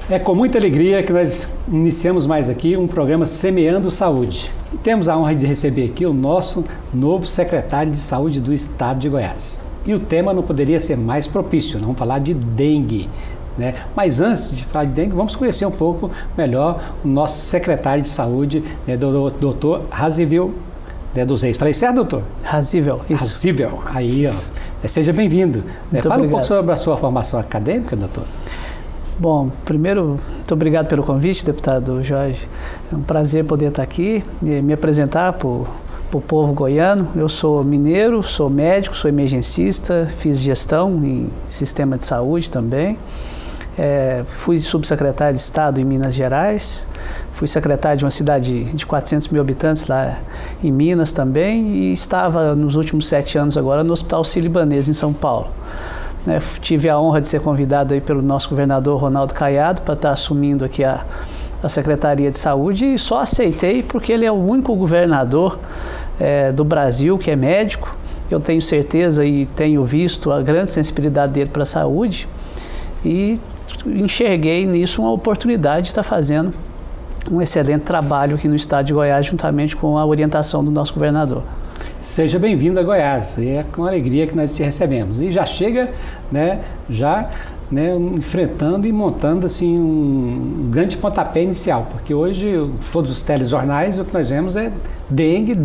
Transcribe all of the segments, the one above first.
É com muita alegria que nós iniciamos mais aqui um programa Semeando Saúde. E temos a honra de receber aqui o nosso novo secretário de Saúde do Estado de Goiás. E o tema não poderia ser mais propício, vamos falar de dengue. Né? Mas antes de falar de dengue, vamos conhecer um pouco melhor o nosso secretário de Saúde, né, doutor Razível dos Reis. Falei certo, doutor? Razível, isso. Razível, aí, ó. Seja bem-vindo. Fala um pouco sobre a sua formação acadêmica, doutor. Bom, primeiro, muito obrigado pelo convite, deputado Jorge. É um prazer poder estar aqui e me apresentar para o povo goiano. Eu sou mineiro, sou médico, sou emergencista, fiz gestão em sistema de saúde também. Fui subsecretário de Estado em Minas Gerais, fui secretário de uma cidade de 400 mil habitantes lá em Minas também e estava nos últimos 7 anos agora no Hospital Sírio-Libanês em São Paulo. Tive a honra de ser convidado aí pelo nosso governador Ronaldo Caiado para estar assumindo aqui a Secretaria de Saúde e só aceitei porque ele é o único governador do Brasil que é médico. Eu tenho certeza e tenho visto a grande sensibilidade dele para a saúde e enxerguei nisso uma oportunidade de estar fazendo um excelente trabalho aqui no estado de Goiás juntamente com a orientação do nosso governador. Seja bem-vindo a Goiás, é com alegria que nós te recebemos. E já chega, enfrentando e montando assim, um grande pontapé inicial, porque hoje todos os telejornais o que nós vemos é dengue,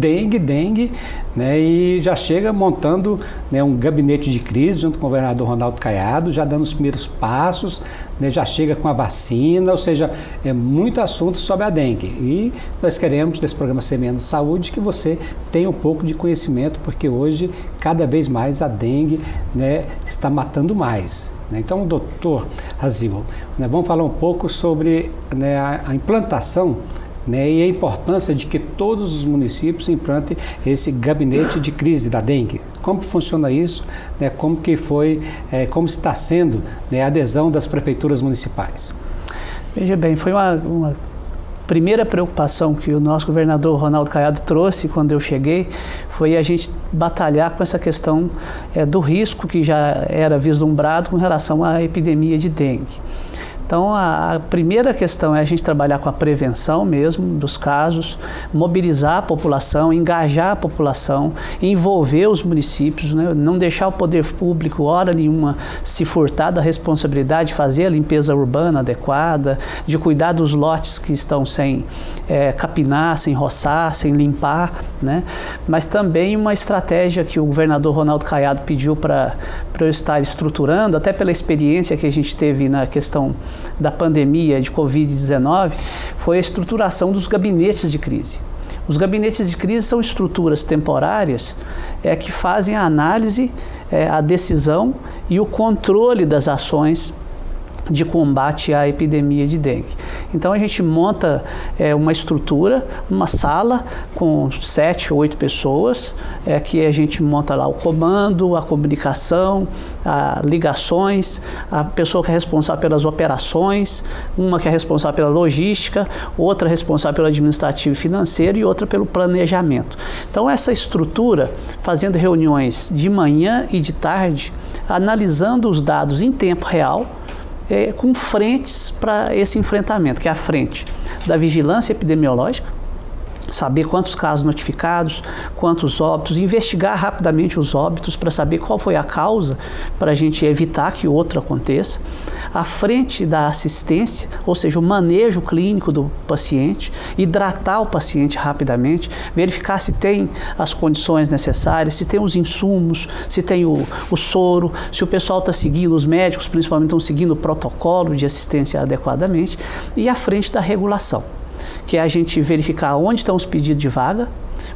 e já chega montando um gabinete de crise junto com o governador Ronaldo Caiado, já dando os primeiros passos, já chega com a vacina, ou seja, é muito assunto sobre a dengue. E nós queremos, nesse programa Semeando Saúde, que você tenha um pouco de conhecimento, porque hoje, cada vez mais, a dengue está matando mais. Então, doutor Razível, vamos falar um pouco sobre a implantação e a importância de que todos os municípios implantem esse gabinete de crise da dengue. Como funciona isso? Como está sendo a adesão das prefeituras municipais? Veja bem, foi uma primeira preocupação que o nosso governador Ronaldo Caiado trouxe quando eu cheguei, foi a gente batalhar com essa questão do risco que já era vislumbrado com relação à epidemia de dengue. Então, a primeira questão é a gente trabalhar com a prevenção mesmo dos casos, mobilizar a população, engajar a população, envolver os municípios, não deixar o poder público, hora nenhuma, se furtar da responsabilidade de fazer a limpeza urbana adequada, de cuidar dos lotes que estão sem capinar, sem roçar, sem limpar, mas também uma estratégia que o governador Ronaldo Caiado pediu para eu estar estruturando, até pela experiência que a gente teve na questão da pandemia de Covid-19, foi a estruturação dos gabinetes de crise. Os gabinetes de crise são estruturas temporárias que fazem a análise, a decisão e o controle das ações de combate à epidemia de dengue. Então a gente monta uma estrutura, uma sala com 7 ou 8 pessoas, que a gente monta lá o comando, a comunicação, as ligações, a pessoa que é responsável pelas operações, uma que é responsável pela logística, outra responsável pelo administrativo e financeiro e outra pelo planejamento. Então essa estrutura, fazendo reuniões de manhã e de tarde, analisando os dados em tempo real, com frentes para esse enfrentamento, que é a frente da vigilância epidemiológica, saber quantos casos notificados, quantos óbitos, investigar rapidamente os óbitos para saber qual foi a causa, para a gente evitar que outro aconteça. À frente da assistência, ou seja, o manejo clínico do paciente, hidratar o paciente rapidamente, verificar se tem as condições necessárias, se tem os insumos, se tem o soro, se o pessoal está seguindo, os médicos principalmente estão seguindo o protocolo de assistência adequadamente, e à frente da regulação, que é a gente verificar onde estão os pedidos de vaga,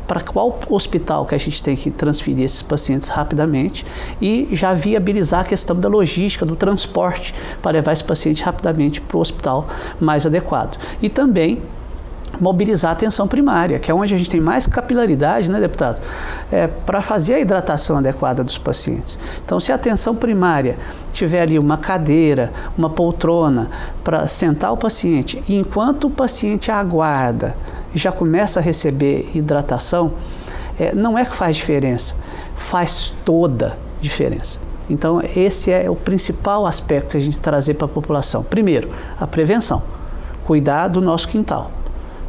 para qual hospital que a gente tem que transferir esses pacientes rapidamente e já viabilizar a questão da logística, do transporte, para levar esse paciente rapidamente para o hospital mais adequado. E também mobilizar a atenção primária, que é onde a gente tem mais capilaridade, deputado? Para fazer a hidratação adequada dos pacientes. Então, se a atenção primária tiver ali uma cadeira, uma poltrona para sentar o paciente, e enquanto o paciente aguarda e já começa a receber hidratação, não é que faz diferença, faz toda diferença. Então, esse é o principal aspecto que a gente trazer para a população. Primeiro, a prevenção. Cuidar do nosso quintal.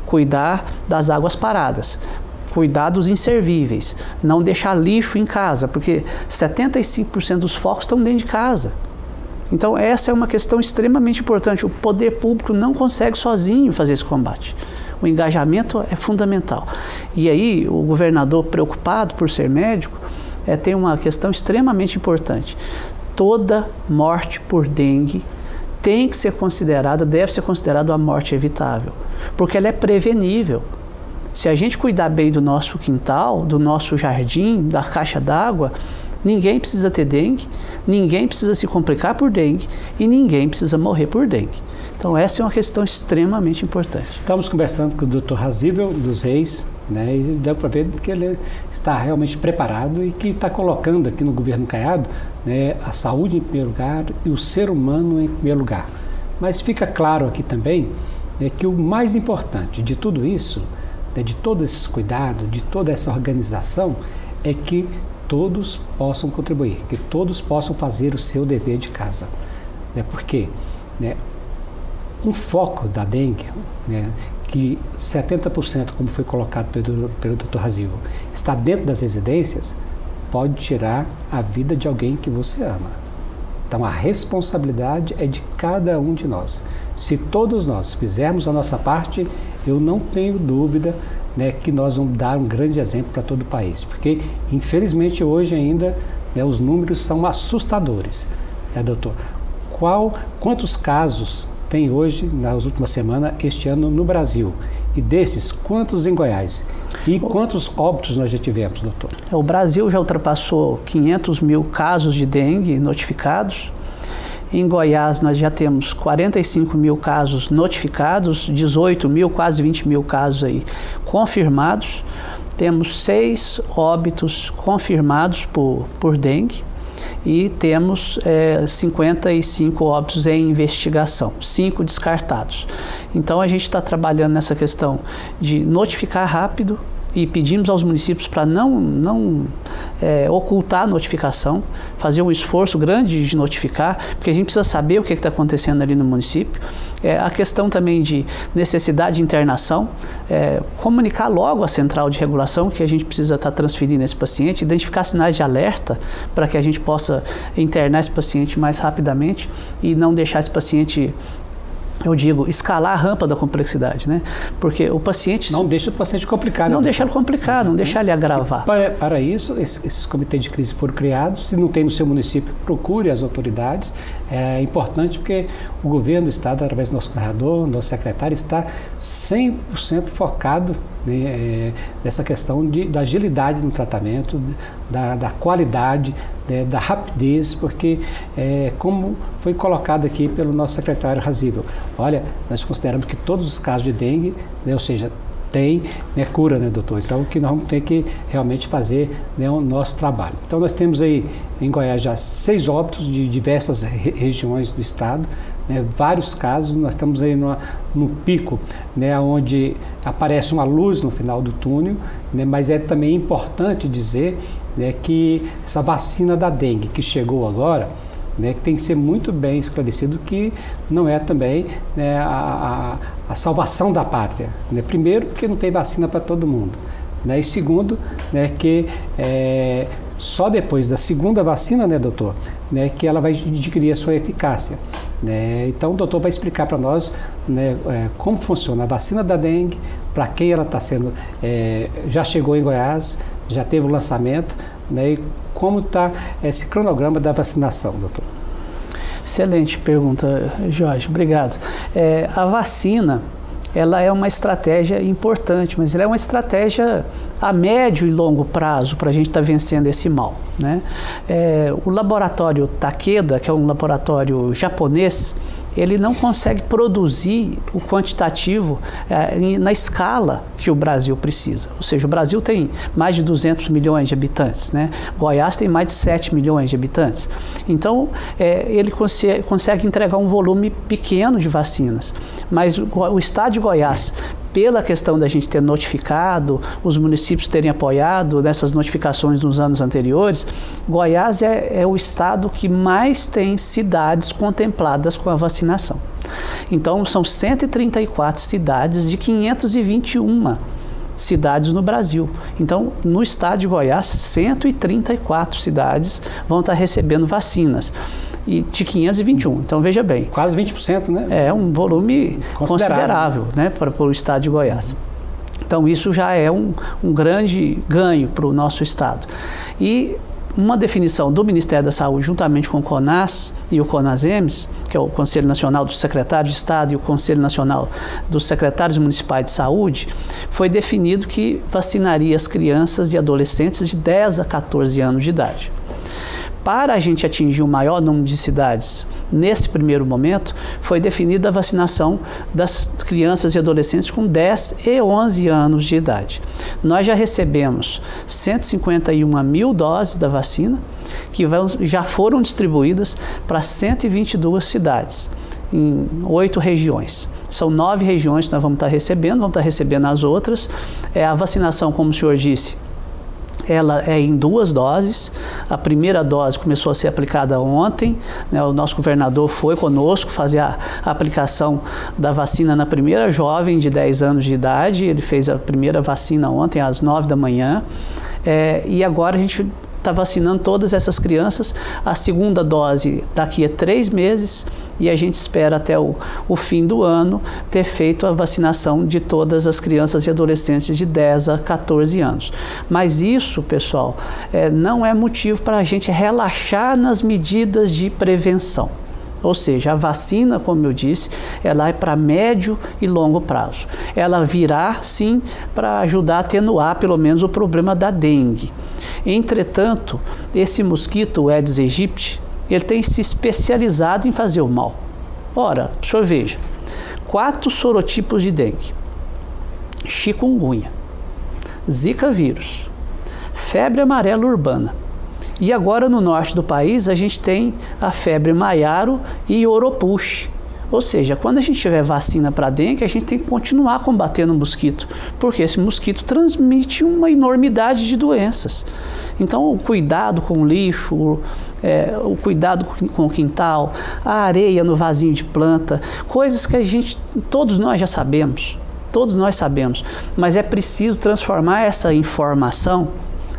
Cuidar das águas paradas. Cuidar dos inservíveis. Não deixar lixo em casa, porque 75% dos focos estão dentro de casa. Então, essa é uma questão extremamente importante. O poder público não consegue sozinho fazer esse combate. O engajamento é fundamental. E aí, o governador, preocupado por ser médico, tem uma questão extremamente importante. Toda morte por dengue tem que ser considerada, deve ser considerada uma morte evitável, porque ela é prevenível. Se a gente cuidar bem do nosso quintal, do nosso jardim, da caixa d'água, ninguém precisa ter dengue, ninguém precisa se complicar por dengue e ninguém precisa morrer por dengue. Então, essa é uma questão extremamente importante. Estamos conversando com o Dr. Razível dos Reis, né, e deu para ver que ele está realmente preparado e que está colocando aqui no governo Caiado, né, a saúde em primeiro lugar e o ser humano em primeiro lugar. Mas fica claro aqui também, né, que o mais importante de tudo isso, né, de todos esses cuidados, de toda essa organização, é que todos possam contribuir, que todos possam fazer o seu dever de casa. Né, porque, né, um foco da dengue, né, que 70%, como foi colocado pelo Dr. Razível, está dentro das residências, pode tirar a vida de alguém que você ama. Então, a responsabilidade é de cada um de nós. Se todos nós fizermos a nossa parte, eu não tenho dúvida, né, que nós vamos dar um grande exemplo para todo o país. Porque, infelizmente, hoje ainda, né, os números são assustadores. Né, doutor? Quantos casos tem hoje, nas últimas semanas, este ano no Brasil? E desses, quantos em Goiás? E quantos óbitos nós já tivemos, doutor? O Brasil já ultrapassou 500 mil casos de dengue notificados. Em Goiás, nós já temos 45 mil casos notificados, 18 mil, quase 20 mil casos aí confirmados. Temos 6 óbitos confirmados por dengue. E temos 55 óbitos em investigação, 5 descartados. Então, a gente está trabalhando nessa questão de notificar rápido e pedimos aos municípios para não ocultar a notificação, fazer um esforço grande de notificar, porque a gente precisa saber o que está acontecendo ali no município. A questão também de necessidade de internação, comunicar logo à central de regulação que a gente precisa estar transferindo esse paciente, identificar sinais de alerta para que a gente possa internar esse paciente mais rapidamente e não deixar esse paciente, eu digo, escalar a rampa da complexidade, né? Porque o paciente... Não deixa o paciente complicado. Não deixa ele complicar, não deixa ele agravar. Para isso, esses comitês de crise foram criados. Se não tem no seu município, procure as autoridades. É importante porque o governo do estado, através do nosso governador, nosso secretário, está 100% focado, né, nessa questão da agilidade no tratamento, da qualidade, né, da rapidez, porque como foi colocado aqui pelo nosso secretário Razível, olha, nós consideramos que todos os casos de dengue, né, ou seja, tem, né, cura, né, doutor? Então, que nós vamos ter que realmente fazer, né, o nosso trabalho. Então, nós temos aí em Goiás já 6 óbitos de diversas regiões do estado, né, vários casos. Nós estamos aí no pico, né, onde aparece uma luz no final do túnel, né, mas é também importante dizer, né, que essa vacina da dengue que chegou agora, né, que tem que ser muito bem esclarecido que não é também, né, a salvação da pátria. Né? Primeiro, porque não tem vacina para todo mundo. Né? E segundo, né, que só depois da segunda vacina, né, doutor, né, que ela vai adquirir a sua eficácia. Né? Então, o doutor vai explicar para nós, né, como funciona a vacina da dengue, para quem ela está sendo, já chegou em Goiás, já teve o lançamento, né, e como está esse cronograma da vacinação, doutor? Excelente pergunta, Jorge. Obrigado. A vacina, ela é uma estratégia importante, mas ela é uma estratégia a médio e longo prazo para a gente estar vencendo esse mal, né? O laboratório Takeda, que é um laboratório japonês, ele não consegue produzir o quantitativo na escala que o Brasil precisa. Ou seja, o Brasil tem mais de 200 milhões de habitantes, né? Goiás tem mais de 7 milhões de habitantes. Então, ele consegue entregar um volume pequeno de vacinas. Mas o estado de Goiás, pela questão da gente ter notificado, os municípios terem apoiado nessas notificações nos anos anteriores, Goiás é o estado que mais tem cidades contempladas com a vacinação. Então, são 134 cidades de 521 cidades no Brasil. Então, no estado de Goiás, 134 cidades vão estar recebendo vacinas. E de 521. Então, veja bem. Quase 20%, né? É um volume considerável, né, para o estado de Goiás. Então, isso já é um grande ganho para o nosso estado. E uma definição do Ministério da Saúde, juntamente com o CONAS e o CONASEMES, que é o Conselho Nacional dos Secretários de Estado e o Conselho Nacional dos Secretários Municipais de Saúde, foi definido que vacinaria as crianças e adolescentes de 10 a 14 anos de idade. Para a gente atingir o maior número de cidades, nesse primeiro momento, foi definida a vacinação das crianças e adolescentes com 10 e 11 anos de idade. Nós já recebemos 151 mil doses da vacina, que já foram distribuídas para 122 cidades, em 8 regiões. São 9 regiões que nós vamos estar recebendo as outras. A vacinação, como o senhor disse, ela é em 2 doses. A primeira dose começou a ser aplicada ontem, né? O nosso governador foi conosco fazer a aplicação da vacina na primeira jovem de 10 anos de idade. Ele fez a primeira vacina ontem às 9 da manhã. E agora a gente está vacinando todas essas crianças. A segunda dose daqui a 3 meses e a gente espera até o fim do ano ter feito a vacinação de todas as crianças e adolescentes de 10 a 14 anos. Mas isso, pessoal, não é motivo para a gente relaxar nas medidas de prevenção. Ou seja, a vacina, como eu disse, ela é para médio e longo prazo. Ela virá, sim, para ajudar a atenuar, pelo menos, o problema da dengue. Entretanto, esse mosquito, o Aedes aegypti, ele tem se especializado em fazer o mal. Ora, o senhor veja, 4 sorotipos de dengue: chikungunya, zika vírus, febre amarela urbana. E agora no norte do país a gente tem a febre maiaro e oropuche. Ou seja, quando a gente tiver vacina para dengue, a gente tem que continuar combatendo o mosquito, porque esse mosquito transmite uma enormidade de doenças. Então, o cuidado com o lixo, o cuidado com o quintal, a areia no vasinho de planta, coisas que todos nós já sabemos, mas é preciso transformar essa informação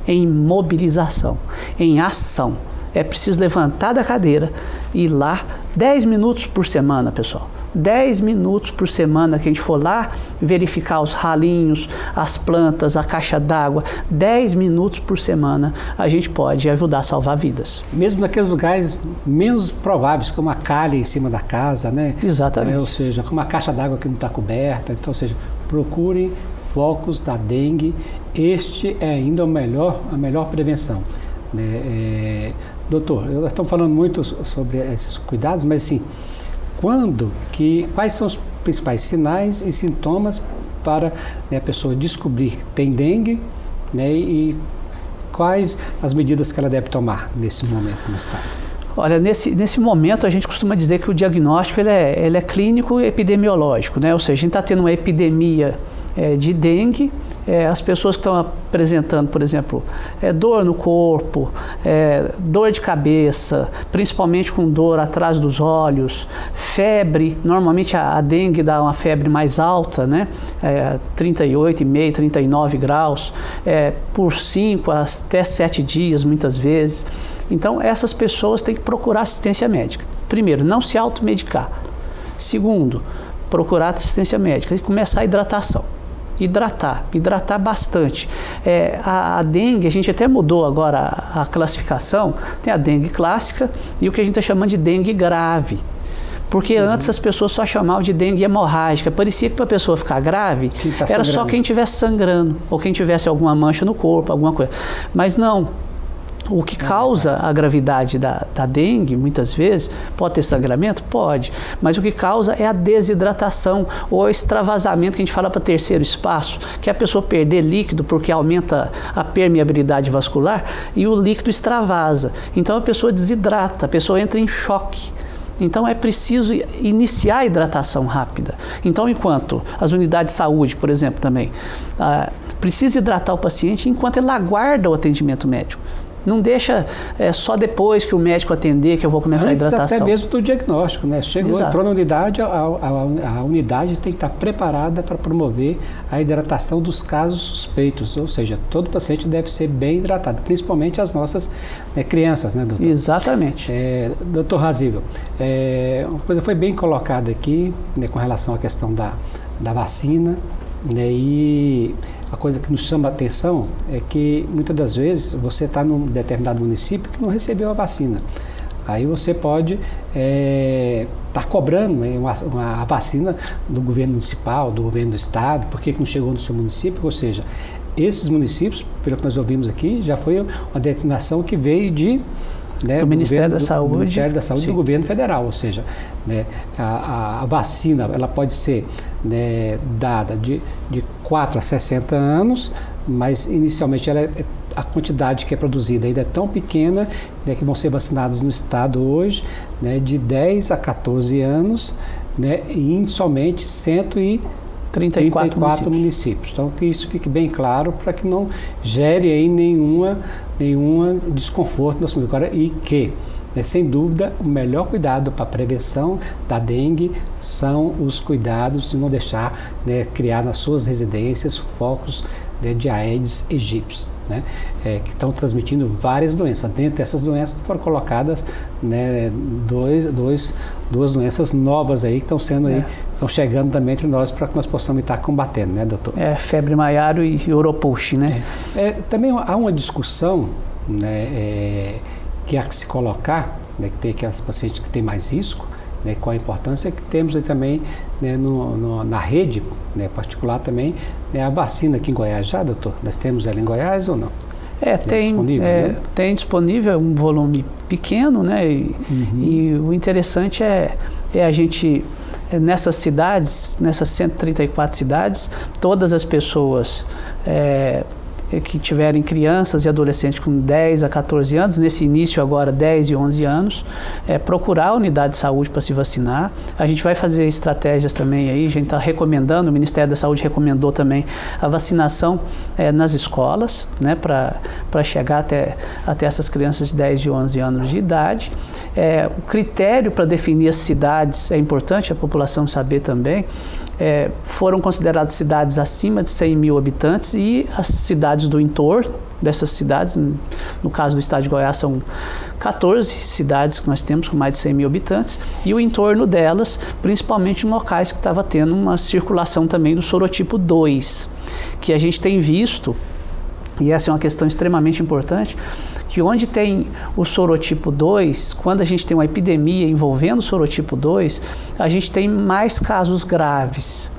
em mobilização, em ação. É preciso levantar da cadeira e ir lá 10 minutos por semana, pessoal. 10 minutos por semana que a gente for lá verificar os ralinhos, as plantas, a caixa d'água. 10 minutos por semana a gente pode ajudar a salvar vidas. Mesmo naqueles lugares menos prováveis, como a calha em cima da casa, né? Exatamente. Ou seja, como a caixa d'água que não está coberta. Então, ou seja, procurem focos da dengue. Este é ainda a melhor prevenção, né? Doutor, nós estamos falando muito sobre esses cuidados, mas assim, quais são os principais sinais e sintomas para, né, a pessoa descobrir que tem dengue, né, e quais as medidas que ela deve tomar nesse momento no estado? Olha, nesse momento a gente costuma dizer que o diagnóstico ele é clínico e epidemiológico, né? Ou seja, a gente está tendo uma epidemia de dengue. As pessoas que estão apresentando, por exemplo, dor no corpo, dor de cabeça, principalmente com dor atrás dos olhos, febre, normalmente a dengue dá uma febre mais alta, né? 38,5, 39 graus, por 5 até 7 dias, muitas vezes. Então, essas pessoas têm que procurar assistência médica. Primeiro, não se automedicar. Segundo, procurar assistência médica e começar a hidratação. Hidratar bastante. A dengue, a gente até mudou agora a classificação, tem a dengue clássica e o que a gente está chamando de dengue grave. Porque antes as pessoas só chamavam de dengue hemorrágica. Parecia que para a pessoa ficar grave, era só quem estivesse sangrando ou quem tivesse alguma mancha no corpo, alguma coisa. Mas não. O que causa a gravidade da dengue, muitas vezes, pode ter sangramento? Pode, mas o que causa é a desidratação ou o extravasamento, que a gente fala para terceiro espaço, que é a pessoa perder líquido porque aumenta a permeabilidade vascular e o líquido extravasa. Então a pessoa desidrata, a pessoa entra em choque. Então é preciso iniciar a hidratação rápida. Então, enquanto as unidades de saúde, por exemplo, também, precisa hidratar o paciente enquanto ele aguarda o atendimento médico. Não deixa só depois que o médico atender que eu vou começar Antes a hidratação. Até mesmo do diagnóstico, né? Entrou na unidade, a unidade tem que estar preparada para promover a hidratação dos casos suspeitos, ou seja, todo paciente deve ser bem hidratado, principalmente as nossas crianças, né, doutor? Exatamente. Doutor Razível, uma coisa foi bem colocada aqui, né, com relação à questão da vacina, né, e a coisa que nos chama a atenção é que muitas das vezes você está num determinado município que não recebeu a vacina. Aí você pode estar cobrando a vacina do governo municipal, do governo do estado, por que não chegou no seu município? Ou seja, esses municípios, pelo que nós ouvimos aqui, já foi uma determinação que veio do Ministério da Saúde. Do Ministério da Saúde Sim. do governo federal, ou seja, a vacina ela pode ser dada de 4 a 60 anos, mas inicialmente a quantidade que é produzida ainda é tão pequena, que vão ser vacinados no estado hoje, de 10 a 14 anos, e em somente 134 municípios. Então, que isso fique bem claro para que não gere aí nenhuma desconforto na saúde. Agora, e que, sem dúvida, o melhor cuidado para a prevenção da dengue são os cuidados de não deixar criar nas suas residências focos de Aedes aegypti, que estão transmitindo várias doenças. Dentre essas doenças foram colocadas duas doenças novas aí que estão sendo estão chegando também entre nós para que nós possamos estar combatendo, né, doutor? Febre maiaro e Oropouche, né? Também há uma discussão, que há que se colocar, que tem aquelas pacientes que têm mais risco, qual a importância que temos aí também na rede particular também, a vacina aqui em Goiás já, doutor? Nós temos ela em Goiás ou não? Tem disponível, tem disponível um volume pequeno, e o interessante é a gente, nessas cidades, nessas 134 cidades, todas as pessoas que tiverem crianças e adolescentes com 10 a 14 anos, nesse início agora 10 e 11 anos, procurar a unidade de saúde para se vacinar. A gente vai fazer estratégias também aí, a gente está recomendando, o Ministério da Saúde recomendou também a vacinação nas escolas, para chegar até essas crianças de 10 e 11 anos de idade. O critério para definir as cidades é importante a população saber também. Foram consideradas cidades acima de 100 mil habitantes e as cidades do entorno dessas cidades, no caso do estado de Goiás, são 14 cidades que nós temos com mais de 100 mil habitantes, e o entorno delas, principalmente em locais que estava tendo uma circulação também do sorotipo 2, que a gente tem visto, e essa é uma questão extremamente importante, que onde tem o sorotipo 2, quando a gente tem uma epidemia envolvendo o sorotipo 2, a gente tem mais casos graves.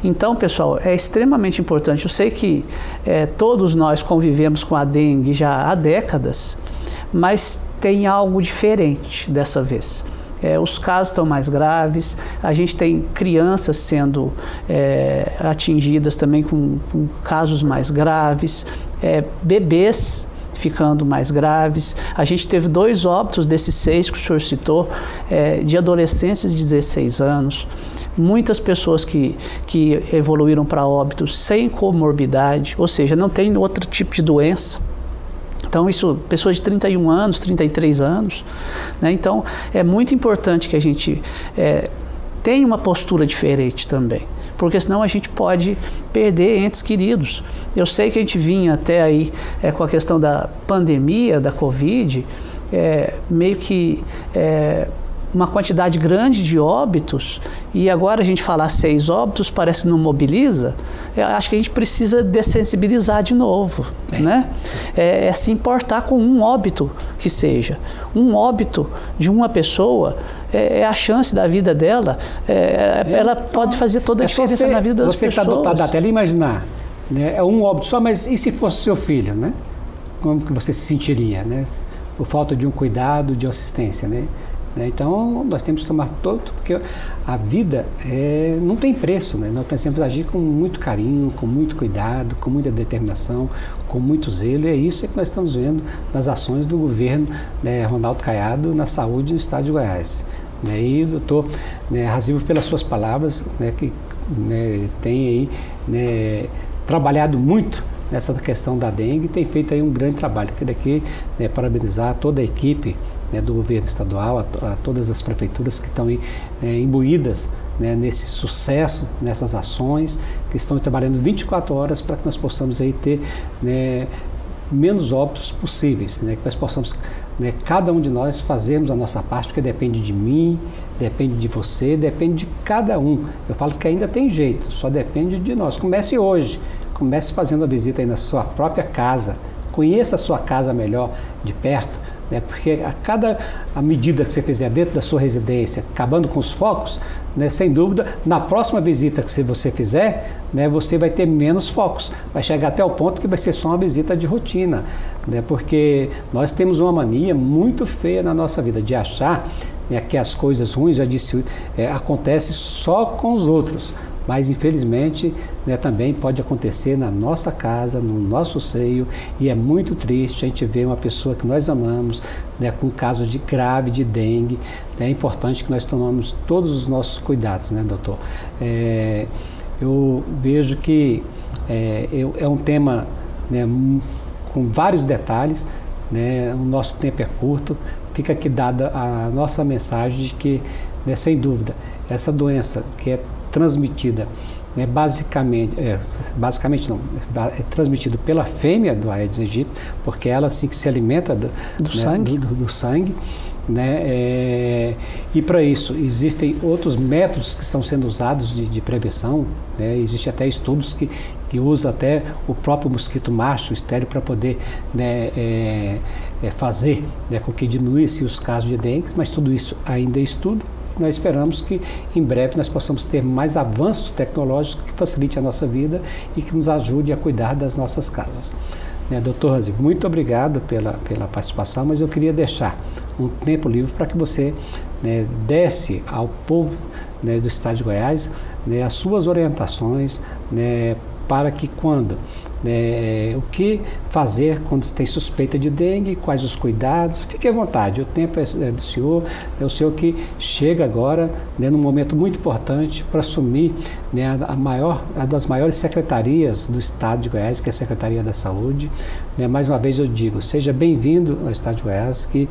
Então, pessoal, é extremamente importante. Eu sei que todos nós convivemos com a dengue já há décadas, mas tem algo diferente dessa vez. Os casos estão mais graves, a gente tem crianças sendo atingidas também com casos mais graves, bebês ficando mais graves. A gente teve 2 óbitos desses 6 que o senhor citou, de adolescentes de 16 anos, muitas pessoas que evoluíram para óbitos sem comorbidade, ou seja, não tem outro tipo de doença. Então, pessoas de 31 anos, 33 anos, Então, é muito importante que a gente tenha uma postura diferente também, porque senão a gente pode perder entes queridos. Eu sei que a gente vinha até aí com a questão da pandemia, da Covid, meio que uma quantidade grande de óbitos, e agora a gente falar 6 óbitos parece que não mobiliza. Eu acho que a gente precisa dessensibilizar de novo, se importar com um óbito que seja. Um óbito de uma pessoa é a chance da vida dela, ela pode fazer toda a diferença na vida das pessoas. Você que está dotado da tela, imaginar, é um óbito só, mas e se fosse seu filho, Como que você se sentiria, Por falta de um cuidado, de assistência, Então, nós temos que tomar todo, porque a vida não tem preço, Nós precisamos agir com muito carinho, com muito cuidado, com muita determinação, com muito zelo, e é isso que nós estamos vendo nas ações do governo Ronaldo Caiado na saúde no estado de Goiás. né? E doutor, né, Razilva, pelas suas palavras, né, que, né, tem aí, né, trabalhado muito nessa questão da dengue, tem feito aí um grande trabalho. Queria aqui, né, parabenizar toda a equipe, né, do governo estadual, a todas as prefeituras que estão aí, imbuídas, né, nesse sucesso, nessas ações, que estão trabalhando 24 horas para que nós possamos aí ter, né, menos óbitos possíveis, né, que nós possamos, né, cada um de nós fazermos a nossa parte, porque depende de mim, depende de você, depende de cada um. Eu falo que ainda tem jeito, só depende de nós. Comece hoje, comece fazendo a visita aí na sua própria casa, conheça a sua casa melhor de perto, né, porque a medida que você fizer dentro da sua residência, acabando com os focos, né, sem dúvida, na próxima visita que você fizer, né, você vai ter menos focos, vai chegar até o ponto que vai ser só uma visita de rotina, né, porque nós temos uma mania muito feia na nossa vida de achar, né, que as coisas ruins, já disse, acontecem só com os outros. Mas, infelizmente, né, também pode acontecer na nossa casa, no nosso seio, e é muito triste a gente ver uma pessoa que nós amamos, né, com um caso grave de dengue. É importante que nós tomamos todos os nossos cuidados, né, doutor? Eu vejo que é um tema, né, com vários detalhes, né, o nosso tempo é curto, fica aqui dada a nossa mensagem de que, né, sem dúvida, essa doença que é transmitida, né, basicamente não, é transmitido pela fêmea do Aedes aegypti, porque ela assim que se alimenta do sangue, né, e para isso existem outros métodos que estão sendo usados de prevenção, né, existe até estudos que usa até o próprio mosquito macho estéril para poder, né, fazer, né, com que diminuísse os casos de dengue, mas tudo isso ainda é estudo. Nós esperamos que em breve nós possamos ter mais avanços tecnológicos que facilitem a nossa vida e que nos ajude a cuidar das nossas casas. Doutor Razilva, muito obrigado pela participação, mas eu queria deixar um tempo livre para que você, né, desse ao povo, né, do estado de Goiás, né, as suas orientações, né, para que quando, o que fazer quando tem suspeita de dengue, quais os cuidados, fique à vontade, o tempo é do senhor, é o senhor que chega agora, né, num momento muito importante para assumir, né, a das maiores secretarias do estado de Goiás, que é a Secretaria da Saúde, né, mais uma vez eu digo, seja bem-vindo ao estado de Goiás, que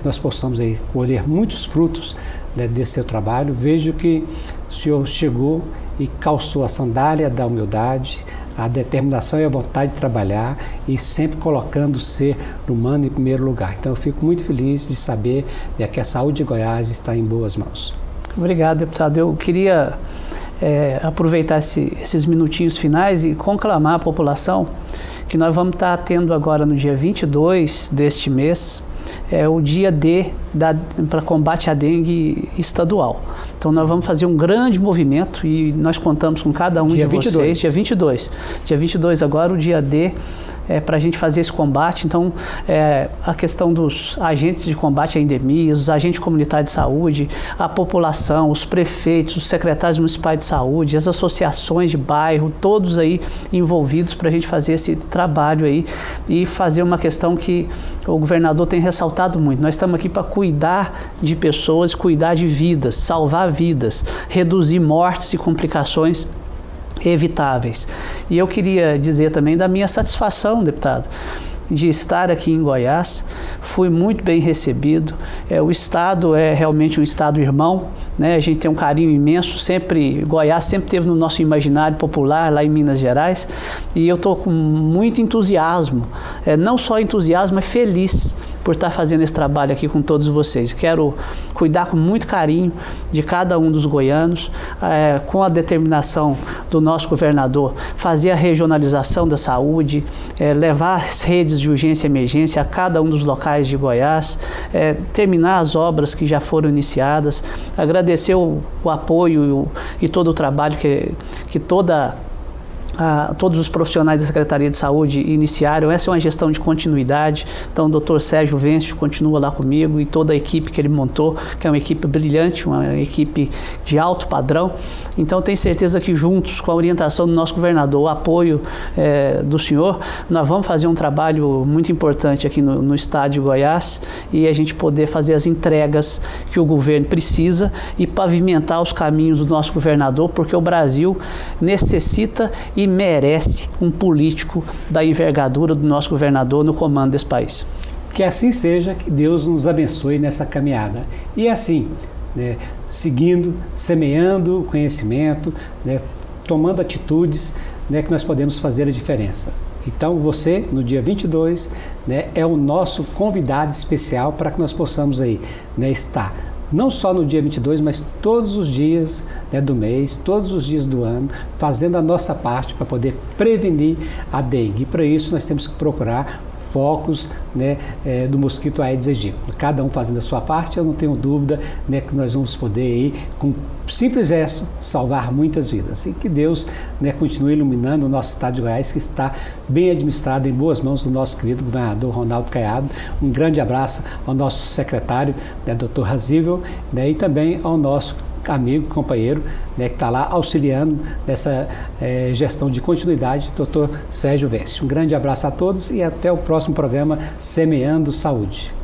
nós possamos aí colher muitos frutos, né, desse seu trabalho. Vejo que o senhor chegou e calçou a sandália da humildade, a determinação e a vontade de trabalhar e sempre colocando o ser humano em primeiro lugar. Então eu fico muito feliz de saber, né, que a saúde de Goiás está em boas mãos. Obrigado, deputado. Eu queria aproveitar esses minutinhos finais e conclamar a população que nós vamos estar tendo agora no dia 22 deste mês, o dia D para combate à dengue estadual. Então nós vamos fazer um grande movimento e nós contamos com cada um de vocês. Dia 22. Dia 22 agora, o dia D, para a gente fazer esse combate. Então, a questão dos agentes de combate a endemias, os agentes comunitários de saúde, a população, os prefeitos, os secretários municipais de saúde, as associações de bairro, todos aí envolvidos para a gente fazer esse trabalho aí e fazer uma questão que o governador tem ressaltado muito. Nós estamos aqui para cuidar de pessoas, cuidar de vidas, salvar vidas, reduzir mortes e complicações evitáveis. E eu queria dizer também da minha satisfação, deputado, de estar aqui em Goiás. Fui muito bem recebido. O estado é realmente um estado irmão, né? A gente tem um carinho imenso, Goiás sempre esteve no nosso imaginário popular lá em Minas Gerais, e eu estou com muito entusiasmo, não só entusiasmo, mas feliz por estar fazendo esse trabalho aqui com todos vocês. Quero cuidar com muito carinho de cada um dos goianos, com a determinação do nosso governador, fazer a regionalização da saúde, levar as redes de urgência e emergência a cada um dos locais de Goiás, terminar as obras que já foram iniciadas, agradecer o apoio e todo o trabalho que toda todos os profissionais da Secretaria de Saúde iniciaram. Essa é uma gestão de continuidade. Então, o Dr. Sérgio Vencio continua lá comigo e toda a equipe que ele montou, que é uma equipe brilhante, uma equipe de alto padrão. Então, tenho certeza que juntos, com a orientação do nosso governador, o apoio do senhor, nós vamos fazer um trabalho muito importante aqui no estado de Goiás e a gente poder fazer as entregas que o governo precisa e pavimentar os caminhos do nosso governador, porque o Brasil necessita e merece um político da envergadura do nosso governador no comando desse país. Que assim seja, que Deus nos abençoe nessa caminhada. E assim, né, seguindo, semeando o conhecimento, né, tomando atitudes, né, que nós podemos fazer a diferença. Então você, no dia 22, né, é o nosso convidado especial para que nós possamos aí, né, estar não só no dia 22, mas todos os dias, né, do mês, todos os dias do ano, fazendo a nossa parte para poder prevenir a dengue. E para isso nós temos que procurar focos, né, do mosquito Aedes aegypti. Cada um fazendo a sua parte, eu não tenho dúvida, né, que nós vamos poder aí, com um simples gesto, salvar muitas vidas. E que Deus, né, continue iluminando o nosso estado de Goiás, que está bem administrado, em boas mãos do nosso querido governador Ronaldo Caiado. Um grande abraço ao nosso secretário, né, Dr. Razível, né, e também ao nosso amigo, companheiro, né, que está lá auxiliando nessa gestão de continuidade, Dr. Sérgio Vencio. Um grande abraço a todos e até o próximo programa Semeando Saúde.